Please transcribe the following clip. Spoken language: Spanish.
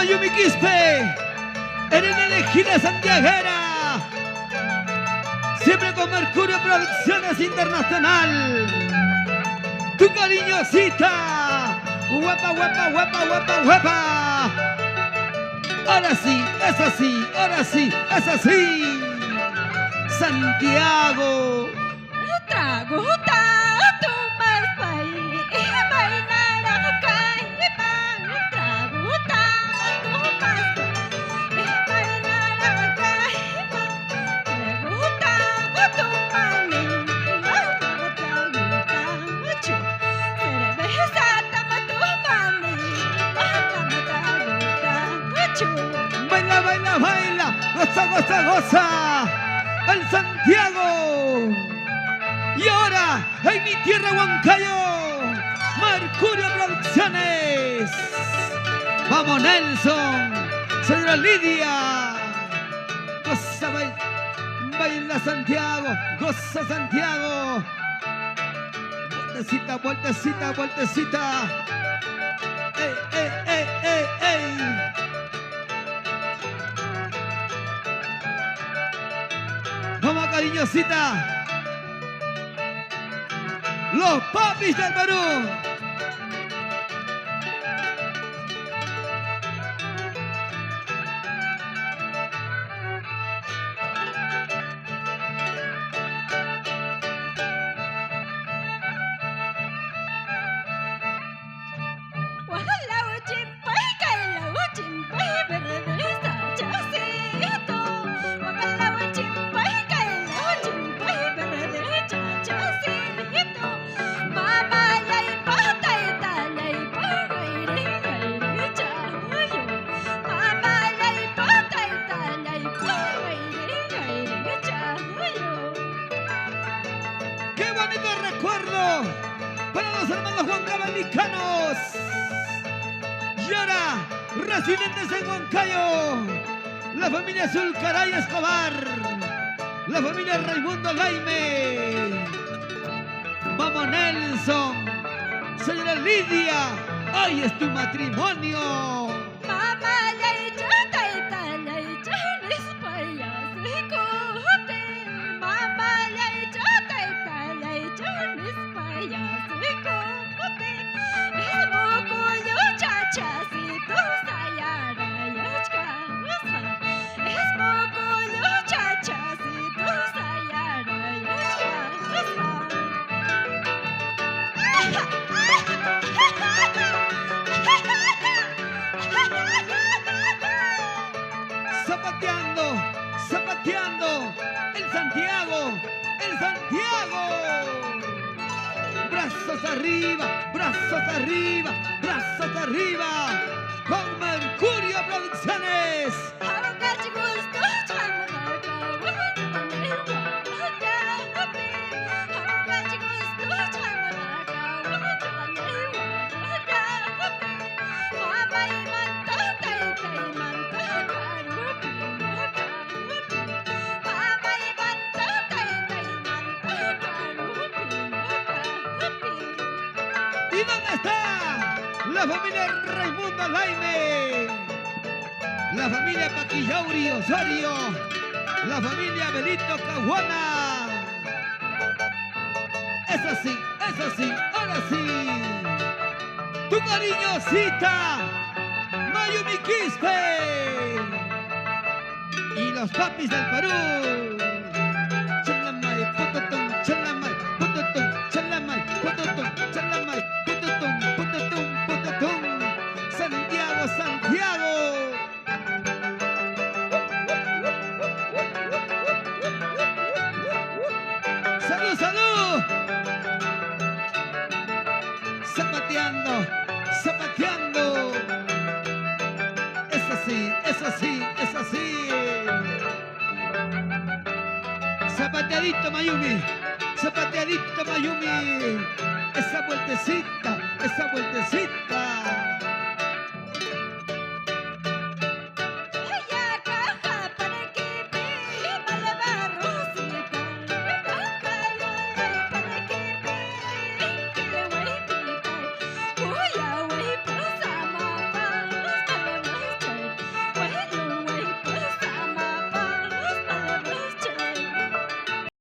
Mayumi Quispe, eres la elegida santiaguera, siempre con Mercurio Producciones Internacional. Tu cariñosita, guapa, guapa, guapa, guapa, guapa. Ahora sí, es así, ahora sí, es así. Santiago. Trago tanto más país, bailar acá y pan. Trago tanto más país, bailar acá y pan. Trago tanto mami, trago mucho. Cerveza tama tu mami, trago mucho. Baila, baila, baila, goza, goza, goza. El Santiago. Y ahora, en mi tierra Huancayo, Mercurio Producciones. Vamos Nelson, señora Lidia. Goza, baila, baila Santiago, goza Santiago. Vueltecita, vueltecita, vueltecita. ¡Ey, ey, ey, ey, ey! Vamos, cariñosita. Los papis del Perú. ¡Qué bonito recuerdo para los hermanos huancabelicanos! Y ahora, residentes en Huancayo, la familia Zulcaray Escobar, la familia Raimundo Laime. Vamos Nelson, señora Lidia, hoy es tu matrimonio. Zapateando, zapateando, el Santiago, el Santiago. Brazos arriba, brazos arriba, brazos arriba, con Mercurio Producciones. ¿Y dónde está la familia Raimundo Laime? La familia Paquillauri Osorio, la familia Benito Caguana. Es así, ahora sí. Tu cariñosita, Mayumi Quispe. Y los papis del Perú. Chalamay, pototón, chalamay, pototón, chalamay, pototón, chalamay, pototón, pototón, pototón. Santiago, Santiago. ¡Salud, salud! Zapateando, zapateando. Es así, es así, es así. Zapateadito Mayumi, zapateadito Mayumi. Esa vueltecita, esa vueltecita.